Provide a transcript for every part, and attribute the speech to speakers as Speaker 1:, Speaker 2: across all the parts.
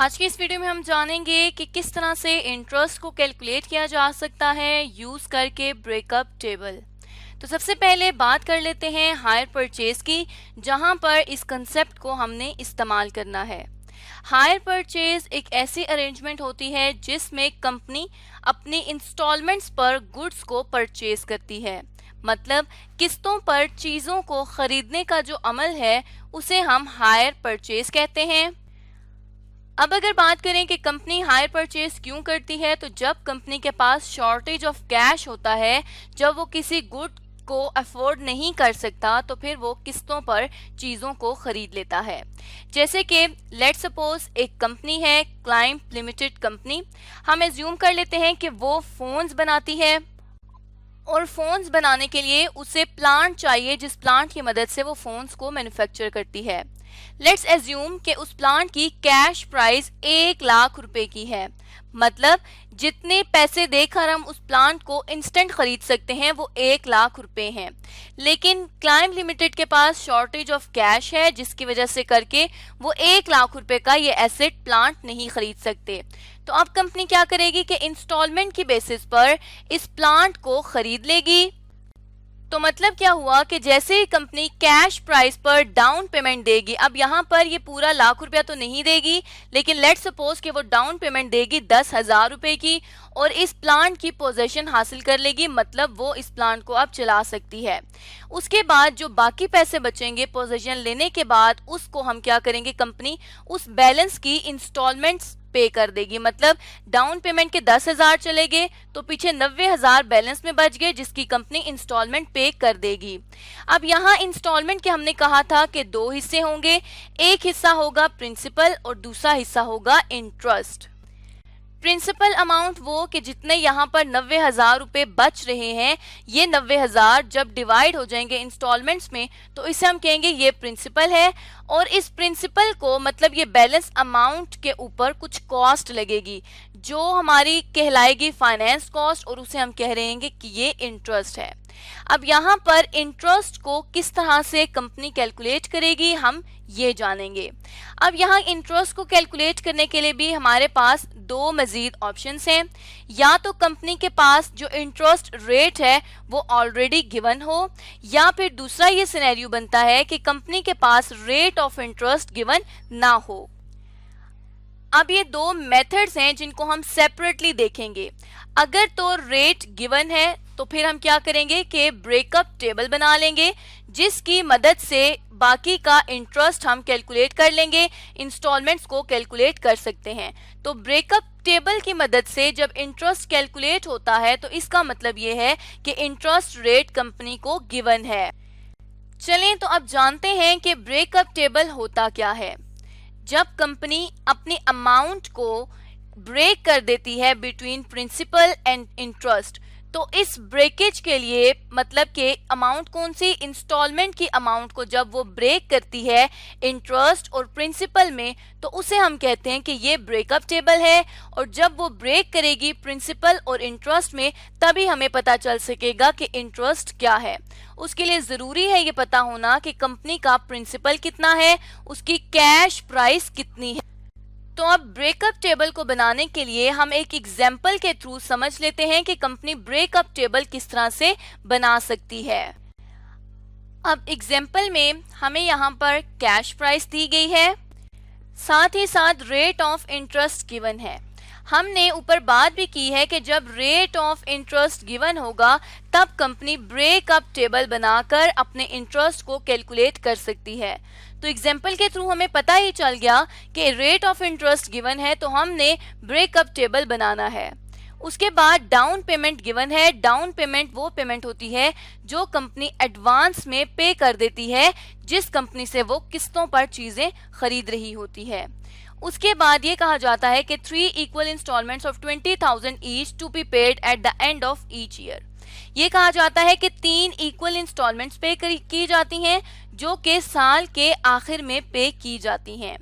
Speaker 1: आज की इस वीडियो में हम जानेंगे कि किस तरह से इंटरेस्ट को कैलकुलेट किया जा सकता है यूज करके ब्रेकअप टेबल। तो सबसे पहले बात कर लेते हैं हायर परचेज की, जहां पर इस कंसेप्ट को हमने इस्तेमाल करना है। हायर परचेज एक ऐसी अरेंजमेंट होती है जिसमें कंपनी अपनी इंस्टॉलमेंट्स पर गुड्स को परचेज करती है। मतलब किस्तों पर चीजों को खरीदने का जो अमल है उसे हम हायर परचेज कहते हैं। अब अगर बात करें कि कंपनी हायर परचेज क्यों करती है, तो जब कंपनी के पास शॉर्टेज ऑफ कैश होता है, जब वो किसी गुड को अफोर्ड नहीं कर सकता, तो फिर वो किस्तों पर चीजों को खरीद लेता है। जैसे कि लेट सपोज एक कंपनी है क्लाइंट लिमिटेड कंपनी। हम एज्यूम कर लेते हैं कि वो फोन्स बनाती है और फोन्स बनाने के लिए उसे प्लांट चाहिए, जिस प्लांट की मदद से वो फोन्स को मैन्युफैक्चर करती है। लेट्स एज्यूम कि उस प्लांट की कैश प्राइस 1 लाख रुपए की है। मतलब जितने पैसे देकर हम उस प्लांट को इंस्टेंट खरीद सकते हैं वो 1 लाख रुपए हैं। लेकिन क्लाइंट लिमिटेड के पास शॉर्टेज ऑफ कैश है, जिसकी वजह से करके वो 1 लाख रुपए का ये एसेट प्लांट नहीं खरीद सकते। तो अब कंपनी क्या करेगी कि इंस्टॉलमेंट की बेसिस पर इस प्लांट को खरीद लेगी। तो मतलब क्या हुआ कि जैसे ही कंपनी कैश प्राइस पर डाउन पेमेंट देगी, अब यहाँ पर ये पूरा लाख रुपया तो नहीं देगी, लेकिन लेट सपोज कि वो डाउन पेमेंट देगी 10,000 रुपए की और इस प्लांट की पोजीशन हासिल कर लेगी। मतलब वो इस प्लांट को अब चला सकती है। उसके बाद जो बाकी पैसे बचेंगे पोजीशन लेने के बाद, उसको हम क्या करेंगे, कंपनी उस बैलेंस की इंस्टॉलमेंट्स पे कर देगी। मतलब डाउन पेमेंट के 10,000 चले गए तो पीछे 90,000 बैलेंस में बच गए, जिसकी कंपनी इंस्टॉलमेंट पे कर देगी। अब यहाँ इंस्टॉलमेंट के हमने कहा था कि 2 हिस्से होंगे, एक हिस्सा होगा प्रिंसिपल और दूसरा हिस्सा होगा इंटरेस्ट। प्रिंसिपल अमाउंट वो कि जितने यहाँ पर 90,000 रुपए बच रहे हैं, ये 90,000 जब डिवाइड हो जाएंगे इंस्टॉलमेंट्स में तो इसे हम कहेंगे ये प्रिंसिपल है। और इस प्रिंसिपल को मतलब ये बैलेंस अमाउंट के ऊपर कुछ कॉस्ट लगेगी जो हमारी कहलाएगी फाइनेंस कॉस्ट, और उसे हम कह रहे हैं कि ये इंटरेस्ट है। अब यहाँ पर इंटरेस्ट को किस तरह से कंपनी कैलकुलेट करेगी हम ये जानेंगे। अब यहाँ इंटरेस्ट को कैलकुलेट करने के लिए भी हमारे पास 2 मजीद ऑप्शंस हैं। या तो कंपनी के पास जो इंटरेस्ट रेट है वो ऑलरेडी गिवन हो, या फिर दूसरा ये सिनेरियो बनता है कि कंपनी के पास रेट ऑफ इंटरेस्ट गिवन ना हो। अब ये 2 मेथड्स हैं जिनको हम सेपरेटली देखेंगे। अगर तो रेट गिवन है तो फिर हम क्या करेंगे कि ब्रेकअप टेबल बना लेंगे, जिसकी मदद से बाकी का इंटरेस्ट हम कैलकुलेट कर लेंगे, इंस्टॉलमेंट्स को कैलकुलेट कर सकते हैं। तो ब्रेकअप टेबल की मदद से जब इंटरेस्ट कैलकुलेट होता है तो इसका मतलब ये है कि इंटरेस्ट रेट कंपनी को गिवन है। चलें तो अब जानते हैं कि ब्रेकअप टेबल होता क्या है। जब कंपनी अपनी अमाउंट को ब्रेक कर देती है बिटवीन प्रिंसिपल एंड इंटरेस्ट, तो इस ब्रेकेज के लिए मतलब कि अमाउंट कौन सी, इंस्टॉलमेंट की अमाउंट को जब वो ब्रेक करती है इंटरेस्ट और प्रिंसिपल में, तो उसे हम कहते हैं कि ये ब्रेकअप टेबल है। और जब वो ब्रेक करेगी प्रिंसिपल और इंटरेस्ट में, तभी हमें पता चल सकेगा कि इंटरेस्ट क्या है। उसके लिए ज़रूरी है ये पता होना कि कंपनी का प्रिंसिपल कितना है, उसकी कैश प्राइस कितनी है। तो अब ब्रेकअप टेबल को बनाने के लिए हम एक एग्जाम्पल के थ्रू समझ लेते हैं कि कंपनी ब्रेकअप टेबल किस तरह से बना सकती है। अब एग्जाम्पल में हमें यहाँ पर कैश प्राइस दी गई है, साथ ही साथ रेट ऑफ इंटरेस्ट गिवन है। हमने ऊपर बात भी की है कि जब रेट ऑफ इंटरेस्ट गिवन होगा तब कंपनी ब्रेकअप टेबल बनाकर अपने इंटरेस्ट को कैलकुलेट कर सकती है। तो एग्जाम्पल के थ्रू हमें पता ही चल गया कि रेट ऑफ इंटरेस्ट गिवन है तो हमने ब्रेकअप टेबल बनाना है। उसके बाद डाउन पेमेंट गिवन है। डाउन पेमेंट वो पेमेंट होती है जो कंपनी एडवांस में पे कर देती है जिस कंपनी से वो किस्तों पर चीजें खरीद रही होती है। उसके बाद ये कहा जाता है कि 3 equal installments of 20,000 each to be paid at the end of each year. ये कहा जाता है कि 3 इक्वल इंस्टॉलमेंट्स पे की जाती हैं जो कि साल के आखिर में पे की जाती हैं।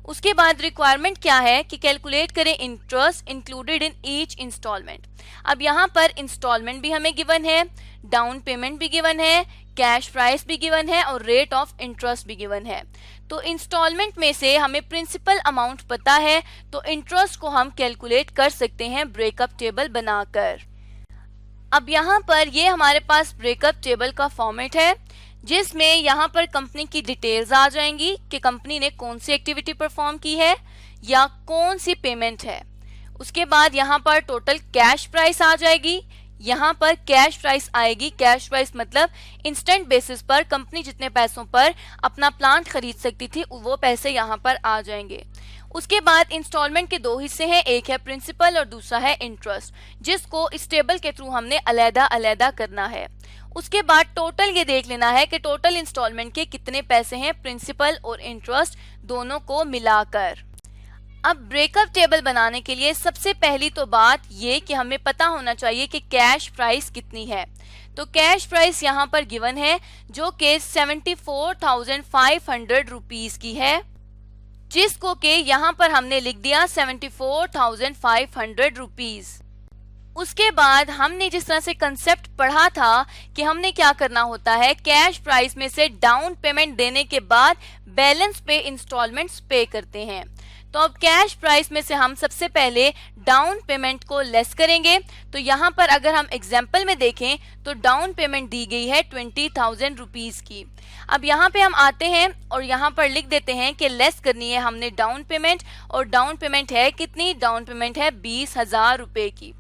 Speaker 1: उसके बाद रिक्वायरमेंट क्या है कि कैलकुलेट करें interest included in each installment. अब यहाँ पर इंस्टॉलमेंट भी हमें गिवन है, डाउन पेमेंट भी गिवन है, कैश प्राइस भी गिवन है और रेट ऑफ इंटरेस्ट भी गिवन है। तो इंस्टॉलमेंट में से हमें प्रिंसिपल अमाउंट पता है, तो इंटरेस्ट को हम कैलकुलेट कर सकते हैं ब्रेकअप टेबल बनाकर। अब यहाँ पर ये हमारे पास ब्रेकअप टेबल का फॉर्मेट है, जिसमें यहाँ पर कंपनी की डिटेल्स आ जाएंगी कि कंपनी ने कौन सी एक्टिविटी परफॉर्म की है या कौन सी पेमेंट है। उसके बाद यहाँ पर टोटल कैश प्राइस आ जाएगी, यहाँ पर कैश प्राइस आएगी। कैश प्राइस मतलब इंस्टेंट बेसिस पर कंपनी जितने पैसों पर अपना प्लांट खरीद सकती थी वो पैसे यहाँ पर आ जाएंगे। उसके बाद इंस्टॉलमेंट के दो हिस्से हैं, एक है प्रिंसिपल और दूसरा है इंटरेस्ट, जिसको इस टेबल के थ्रू हमने अलग अलग करना है। उसके बाद टोटल ये देख लेना है कि टोटल इंस्टॉलमेंट के कितने पैसे हैं प्रिंसिपल और इंटरेस्ट दोनों को मिलाकर। अब ब्रेकअप टेबल बनाने के लिए सबसे पहली तो बात ये कि हमें पता होना चाहिए कि कैश प्राइस कितनी है। तो कैश प्राइस यहाँ पर गिवन है जो कि 74,500 रुपीस की है, जिसको कि यहाँ पर हमने लिख दिया 74,500 रुपीस। उसके बाद हमने जिस तरह से कंसेप्ट पढ़ा था कि हमने क्या करना होता है, कैश प्राइस में से डाउन पेमेंट देने के बाद बैलेंस पे इंस्टॉलमेंट्स पे करते हैं। तो अब कैश प्राइस में से हम सबसे पहले डाउन पेमेंट को लेस करेंगे। तो यहाँ पर अगर हम एग्जाम्पल में देखें तो डाउन पेमेंट दी गई है 20,000 रुपीस की। अब यहाँ पे हम आते हैं और यहाँ पर लिख देते हैं कि लेस करनी है हमने डाउन पेमेंट, और डाउन पेमेंट है कितनी, डाउन पेमेंट है 20,000 रुपए की।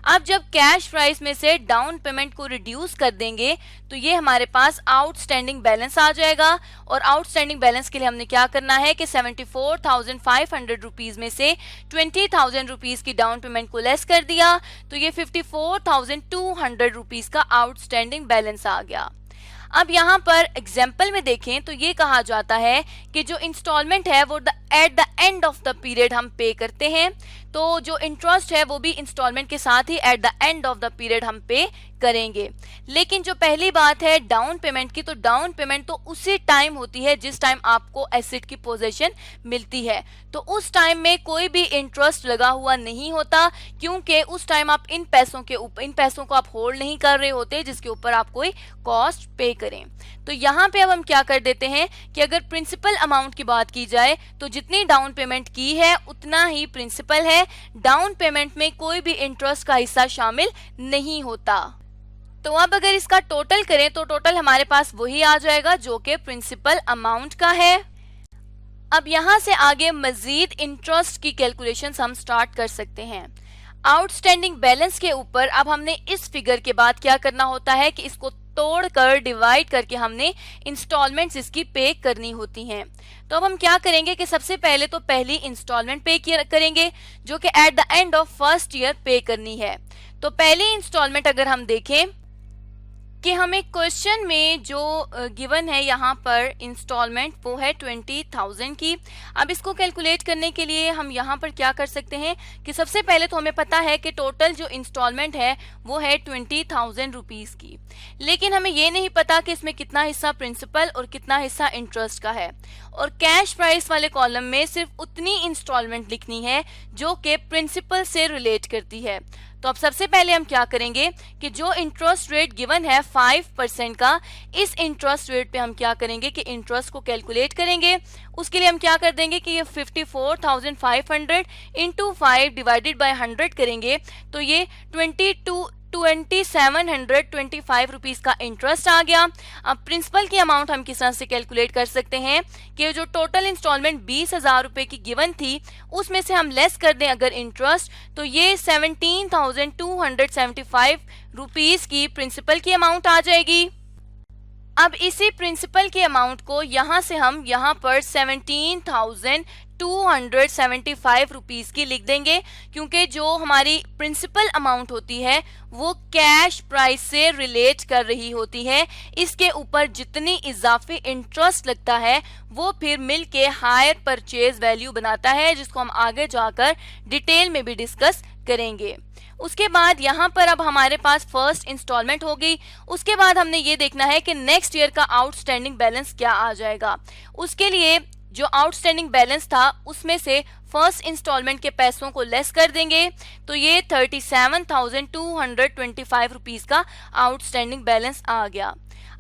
Speaker 1: अब जब कैश प्राइस में से डाउन पेमेंट को रिड्यूस कर देंगे तो ये हमारे पास आउटस्टैंडिंग बैलेंस आ जाएगा, और आउटस्टैंडिंग बैलेंस के लिए हमने क्या करना है कि 74,500 रुपीस में से 20,000 रुपीस की डाउन पेमेंट को लेस कर दिया, तो ये 54,200 रुपीस का आउटस्टैंडिंग बैलेंस आ गया। अब यहाँ पर एग्जाम्पल में देखें तो ये कहा जाता है कि जो इंस्टॉलमेंट है वो eight the end of the period हम पे करते हैं, तो जो इंटरेस्ट है वो भी इंस्टॉलमेंट के साथ ही at the end of the period हम पे करेंगे। लेकिन जो पहली बात है डाउन पेमेंट की, तो डाउन पेमेंट तो उसी टाइम होती है जिस टाइम आपको एसेट की पोजीशन मिलती है, तो उस टाइम में कोई भी इंटरेस्ट लगा हुआ नहीं होता, क्योंकि उस टाइम आप इन पैसों को आप होल्ड नहीं कर रहे होते जिसके ऊपर आप कोई कॉस्ट पे करें। तो यहाँ पे अब हम क्या कर देते हैं कि अगर प्रिंसिपल अमाउंट की बात की जाए तो जितनी डाउन पेमेंट की है उतना ही प्रिंसिपल है, डाउन पेमेंट में कोई भी इंटरेस्ट का हिस्सा शामिल नहीं होता। तो अब अगर इसका टोटल करें तो टोटल हमारे पास वही आ जाएगा जो कि प्रिंसिपल अमाउंट का है। अब यहाँ से आगे मजीद इंटरेस्ट की कैलकुलेशंस हम स्टार्ट कर सकते हैं। आउटस्टैंडिंग बैलेंस के ऊपर अब हमने इस फिगर के बाद क्या करना होता है कि इसको तोड़कर डिवाइड करके हमने इंस्टॉलमेंट्स इसकी पे करनी होती हैं। तो अब हम क्या करेंगे कि सबसे पहले तो पहली इंस्टॉलमेंट पे करेंगे जो कि eight the end of first year पे करनी है। तो पहली इंस्टॉलमेंट अगर हम देखें कि हमें क्वेश्चन में जो गिवन है यहाँ पर इंस्टॉलमेंट वो है 20,000 की। अब इसको कैलकुलेट करने के लिए हम यहाँ पर क्या कर सकते हैं कि सबसे पहले तो हमें पता है कि टोटल जो इंस्टॉलमेंट है वो है 20,000 रुपीस की, लेकिन हमें ये नहीं पता कि इसमें कितना हिस्सा प्रिंसिपल और कितना हिस्सा इंटरेस्ट का है। और कैश प्राइस वाले कॉलम में सिर्फ उतनी इंस्टॉलमेंट लिखनी है जो कि प्रिंसिपल से रिलेट करती है। तो अब सबसे पहले हम क्या करेंगे कि जो इंटरेस्ट रेट गिवन है 5% का, इस इंटरेस्ट रेट पे हम क्या करेंगे कि इंटरेस्ट को कैलकुलेट करेंगे। उसके लिए हम क्या कर देंगे कि ये 54,500 इंटू 5 डिवाइडेड बाय 100 करेंगे, तो ये 2,725 रुपीस का इंटरेस्ट आ गया। अब प्रिंसिपल की अमाउंट हम किस तरह से कैलकुलेट कर सकते हैं कि जो टोटल इंस्टॉलमेंट 20,000 रुपए की गिवन थी उसमें से हम लेस कर दें अगर इंटरेस्ट, तो ये 17,275 रुपीस की प्रिंसिपल की अमाउंट आ जाएगी। अब इसी प्रिंसिपल के अमाउंट को यहाँ से हम यहाँ पर 17,275 रुपीस की लिख देंगे, क्योंकि जो हमारी प्रिंसिपल अमाउंट होती है वो कैश प्राइस से रिलेट कर रही होती है। इसके ऊपर जितनी इजाफी इंटरेस्ट लगता है वो फिर मिल के हायर परचेज वैल्यू बनाता है, जिसको हम आगे जाकर डिटेल में भी डिस्कस करेंगे। उसके बाद यहाँ पर अब हमारे पास फर्स्ट इंस्टॉलमेंट हो गई। उसके बाद हमने ये देखना है कि नेक्स्ट ईयर का आउटस्टैंडिंग बैलेंस क्या आ जाएगा। उसके लिए जो आउटस्टैंडिंग बैलेंस था उसमें से फर्स्ट इंस्टॉलमेंट के पैसों को लेस कर देंगे, तो ये 37,225 रुपीज का आउटस्टैंडिंग बैलेंस आ गया।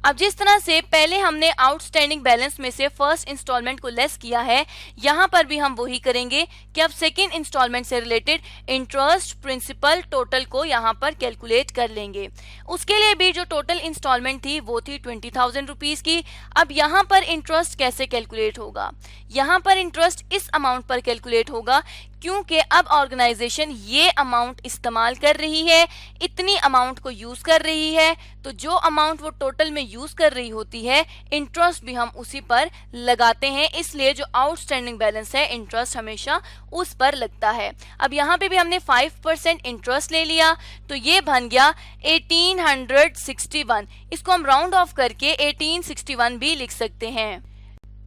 Speaker 1: अब जिस तरह से पहले हमने आउटस्टैंडिंग बैलेंस में से फर्स्ट इंस्टॉलमेंट को लेस किया है, यहाँ पर भी हम वही करेंगे कि अब सेकेंड इंस्टॉलमेंट से रिलेटेड इंटरेस्ट, प्रिंसिपल, टोटल को यहाँ पर कैलकुलेट कर लेंगे। उसके लिए भी जो टोटल इंस्टॉलमेंट थी वो थी 20,000 रुपीज की। अब यहाँ पर इंटरेस्ट कैसे कैलकुलेट होगा? यहाँ पर इंटरेस्ट इस अमाउंट पर कैलकुलेट होगा क्योंकि अब ऑर्गेनाइजेशन ये अमाउंट इस्तेमाल कर रही है, इतनी अमाउंट को यूज कर रही है, तो जो अमाउंट वो टोटल में यूज कर रही होती है इंटरेस्ट भी हम उसी पर लगाते हैं, इसलिए जो आउटस्टैंडिंग बैलेंस है इंटरेस्ट हमेशा उस पर लगता है। अब यहाँ पे भी हमने 5% इंटरेस्ट ले लिया, तो ये बन गया 1861। इसको हम राउंड ऑफ करके 1861 भी लिख सकते हैं।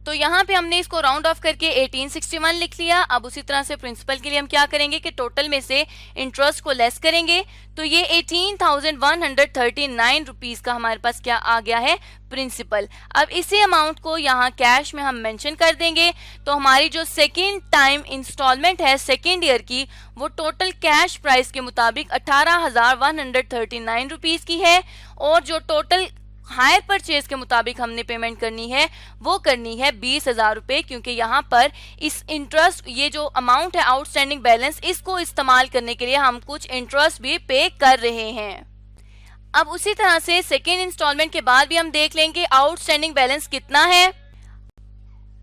Speaker 1: तो यहाँ पे हमने इसको राउंड ऑफ करके 1861 लिख लिया। अब उसी तरह से प्रिंसिपल के लिए हम क्या करेंगे कि टोटल में से इंटरेस्ट को लेस करेंगे, तो ये 18,139 रुपीज का हमारे पास क्या आ गया है? प्रिंसिपल। अब इसी अमाउंट को यहाँ कैश में हम मेंशन कर देंगे, तो हमारी जो सेकेंड टाइम इंस्टॉलमेंट है सेकेंड ईयर की, वो टोटल कैश प्राइस के मुताबिक 18,139 रुपीज की है, और जो टोटल हायर परचेज के मुताबिक हमने पेमेंट करनी है वो करनी है 20,000 रुपए, क्योंकि यहाँ पर इस इंटरेस्ट, ये जो अमाउंट है आउटस्टैंडिंग बैलेंस, इसको इस्तेमाल करने के लिए हम कुछ इंटरेस्ट भी पे कर रहे हैं। अब उसी तरह से सेकेंड इंस्टॉलमेंट के बाद भी हम देख लेंगे आउटस्टैंडिंग बैलेंस कितना है।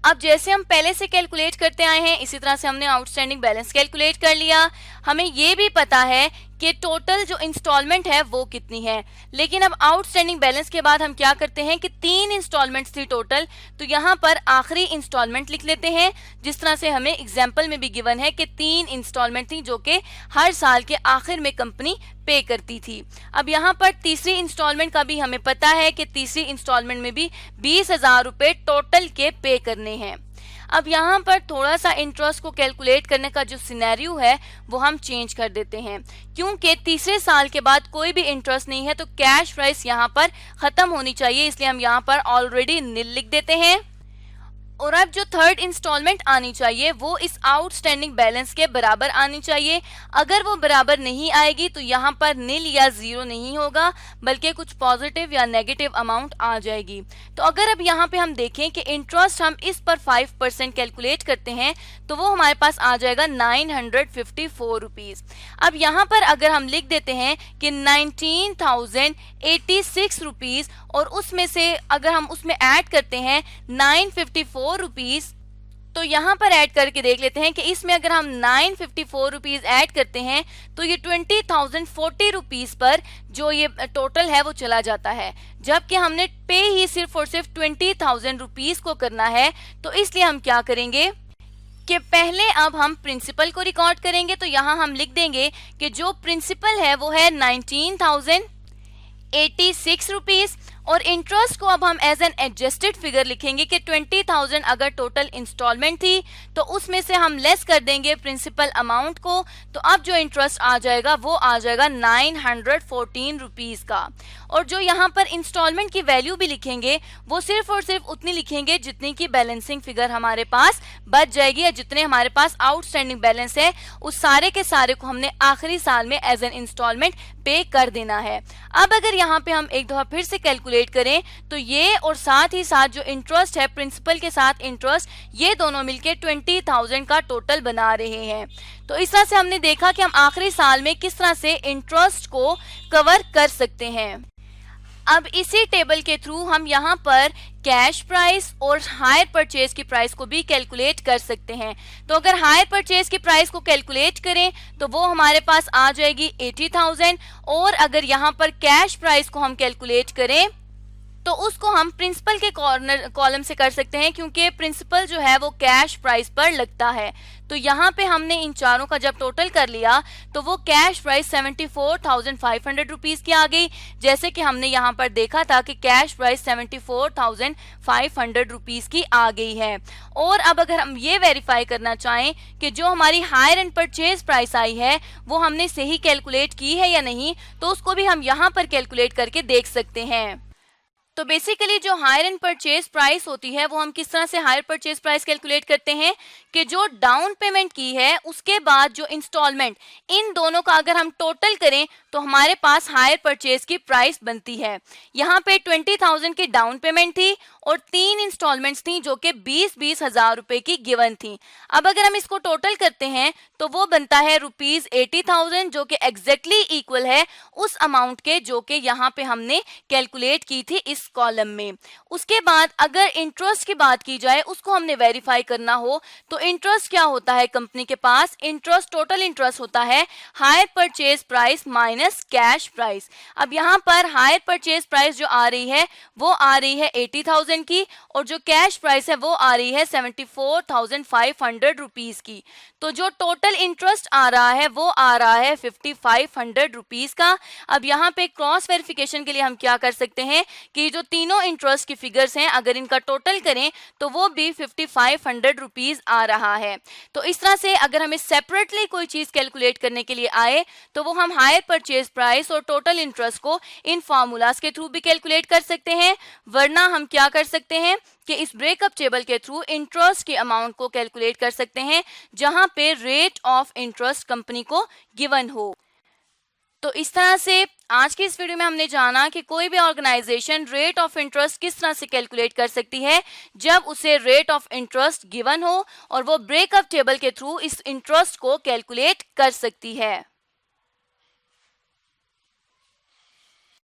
Speaker 1: अब जैसे हम पहले से कैलकुलेट करते आए हैं इसी तरह से हमने आउटस्टैंडिंग बैलेंस कैलकुलेट कर लिया। हमें ये भी पता है कि टोटल जो इंस्टॉलमेंट है वो कितनी है, लेकिन अब आउटस्टैंडिंग बैलेंस के बाद हम क्या करते हैं कि 3 इंस्टॉलमेंट्स थी टोटल, तो यहाँ पर आखिरी इंस्टॉलमेंट लिख लेते हैं, जिस तरह से हमें एग्जाम्पल में भी गिवन है कि 3 इंस्टॉलमेंट थी जो कि हर साल के आखिर में कंपनी पे करती थी। अब यहाँ पर तीसरी इंस्टॉलमेंट का भी हमें पता है कि तीसरी इंस्टॉलमेंट में भी 20,000 रुपए टोटल के पे करने हैं। अब यहाँ पर थोड़ा सा इंटरेस्ट को कैलकुलेट करने का जो सिनेरियो है वो हम चेंज कर देते हैं, क्योंकि तीसरे साल के बाद कोई भी इंटरेस्ट नहीं है, तो कैश प्राइस यहाँ पर खत्म होनी चाहिए, इसलिए हम यहाँ पर ऑलरेडी निल लिख देते हैं। और अब जो थर्ड इंस्टॉलमेंट आनी चाहिए वो इस आउटस्टैंडिंग बैलेंस के बराबर आनी चाहिए। अगर वो बराबर नहीं आएगी तो यहाँ पर नील या जीरो नहीं होगा, बल्कि कुछ पॉजिटिव या नेगेटिव अमाउंट आ जाएगी। तो अगर अब यहाँ पे हम देखें कि इंटरेस्ट हम इस पर 5% कैलकुलेट करते हैं तो वो हमारे पास आ जाएगा 954 रुपीज। अब यहाँ पर अगर हम लिख देते हैं कि 19,086 रुपीज, और उसमें से अगर हम उसमें ऐड करते हैं 954 रुपीज, तो यहाँ पर ऐड करके देख लेते हैं कि इसमें अगर हम 954 रुपीज ऐड करते हैं तो ये 20,040 रुपीज पर जो ये टोटल है वो चला जाता है, जबकि हमने पे ही सिर्फ और सिर्फ 20,000 रुपीज को करना है। तो इसलिए हम क्या करेंगे कि पहले अब हम प्रिंसिपल को रिकॉर्ड करेंगे, तो यहाँ हम लिख देंगे कि जो प्रिंसिपल है वो है 19,086 रुपीज, और इंटरेस्ट को अब हम एज एन एडजस्टेड फिगर लिखेंगे कि 20,000 अगर टोटल इंस्टॉलमेंट थी तो उसमें से हम लेस कर देंगे प्रिंसिपल अमाउंट को, तो अब जो इंटरेस्ट आ जाएगा वो आ जाएगा 914 रुपीज का। और जो यहाँ पर इंस्टॉलमेंट की वैल्यू भी लिखेंगे वो सिर्फ और सिर्फ उतनी लिखेंगे जितनी की बैलेंसिंग फिगर हमारे पास बच जाएगी, या जितने हमारे पास आउटस्टैंडिंग बैलेंस है उस सारे के सारे को हमने आखिरी साल में एज एन इंस्टॉलमेंट पे कर देना है। अब अगर यहाँ पे हम एक दफा फिर से कैलकुलेट करें तो ये और साथ ही साथ जो इंटरेस्ट है प्रिंसिपल के साथ इंटरेस्ट, ये दोनों मिलके 20,000 का टोटल बना रहे हैं। तो इस तरह से हमने देखा कि हम आखिरी साल में किस तरह से इंटरेस्ट को कवर कर सकते हैं। अब इसी टेबल के थ्रू हम यहाँ पर कैश प्राइस और हायर परचेज की प्राइस को भी कैलकुलेट कर सकते हैं। तो अगर हायर परचेज की प्राइस को कैलकुलेट करें तो वो हमारे पास आ जाएगी 80,000, और अगर यहाँ पर कैश प्राइस को हम कैलकुलेट करें तो उसको हम प्रिंसिपल के कॉलम से कर सकते हैं, क्योंकि प्रिंसिपल जो है वो कैश प्राइस पर लगता है। तो यहाँ पे हमने इन चारों का जब टोटल कर लिया तो वो कैश प्राइस 74,500 रुपीज की आ गई, जैसे कि हमने यहाँ पर देखा था कि कैश प्राइस 74,500 रुपीज की आ गई है। और अब अगर हम ये वेरीफाई करना चाहें कि जो हमारी हायर एंड परचेज प्राइस आई है वो हमने सही कैलकुलेट की है या नहीं, तो उसको भी हम यहाँ पर कैलकुलेट करके देख सकते हैं। तो बेसिकली जो हायर एंड परचेज प्राइस होती है वो हम किस तरह से हायर परचेज प्राइस कैलकुलेट करते हैं कि जो डाउन पेमेंट की है उसके बाद जो इंस्टॉलमेंट, इन दोनों का अगर हम टोटल करें तो हमारे पास हायर परचेज की प्राइस बनती है। यहाँ पे 20,000 की डाउन पेमेंट थी और 3 इंस्टॉलमेंट्स थी जो कि 20-20 हजार रुपए की गिवन थी। अब अगर हम इसको टोटल करते हैं तो वो बनता है ₹80,000 जो कि एग्जैक्टली इक्वल है उस अमाउंट के जो कि यहाँ पे हमने कैलकुलेट की थी इस कॉलम में। उसके बाद अगर इंटरेस्ट की बात की जाए, उसको हमने वेरीफाई करना हो तो इंटरेस्ट क्या होता है कंपनी के पास, इंटरेस्ट टोटल इंटरेस्ट होता है hire purchase price minus cash price. अब यहाँ पर हायर परचेज प्राइस जो आ रही है वो आ रही है 80,000 की और जो कैश प्राइस है वो आ रही है 74,500 रुपीज की। तो जो टोटल इंटरेस्ट आ रहा है वो आ रहा है 5,500 रुपीज का। अब यहाँ पे क्रॉस वेरिफिकेशन के लिए हम क्या कर सकते हैं कि जो तीनों इंटरेस्ट की फिगर्स हैं अगर इनका टोटल करें तो वो भी 5,500 रुपीज आ रहा है। तो इस तरह से अगर हमें सेपरेटली कोई चीज कैलकुलेट करने के लिए आए तो वो हम हायर परचेज प्राइस और टोटल इंटरेस्ट को इन फॉर्मूलाज के थ्रू भी कैलकुलेट कर सकते हैं, वरना हम क्या कर सकते हैं कि इस ब्रेकअप टेबल के थ्रू इंटरेस्ट के अमाउंट को कैलकुलेट कर सकते हैं जहां पे रेट ऑफ इंटरेस्ट कंपनी को गिवन हो। तो इस तरह से आज की इस वीडियो में हमने जाना कि कोई भी ऑर्गेनाइजेशन रेट ऑफ इंटरेस्ट किस तरह से कैलकुलेट कर सकती है जब उसे रेट ऑफ इंटरेस्ट गिवन हो और वो ब्रेकअप टेबल के थ्रू इस इंटरेस्ट को कैलकुलेट कर सकती है।